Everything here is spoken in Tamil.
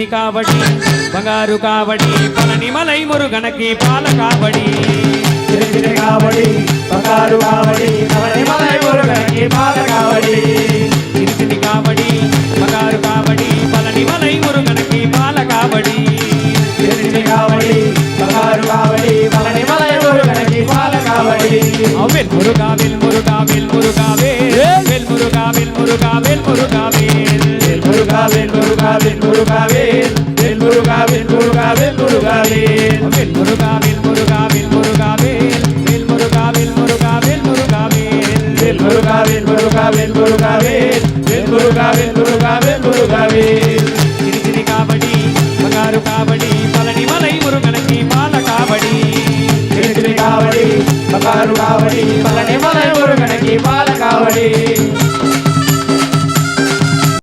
சின்னி காவடி பங்காரு காவடி பழனிமலை முருகனுக்கு பால காவடி சின்னி காவடி பங்காரு காவடி பழனிமலை முருகனுக்கு பால காவடி சின்னி காவடி பங்காரு காவடி பழனிமலை முருகனுக்கு பால காவடி சின்னி காவடி பங்காரு காவடி பழனிமலை முருகனுக்கு பால காவடி வேல் முருகாவில் முருகாவில் முருகாவேல் வேல் முருகாவில் முருகாவில் முருகாவேல் வேல் முருகாவில் முருகாவில் முருகாவேல் வேல் முருகாவில் முருகாவில் முருகாவேல் வேல் முருகாவில் முருகாவில் முருகாவேல் வேல் முருகாவில் முருகாவில் முருகாவேல் வேல் முருகாவில் முருகாவில் முருகாவேல் வேல் முருகாவில் முருகாவில் முருகாவேல் சின்னி காவடி பங்காரு காவடி பழனிமலை முருகனுக்கு பால காவடி சின்னி காவடி பங்காரு காவடி பழனிமலை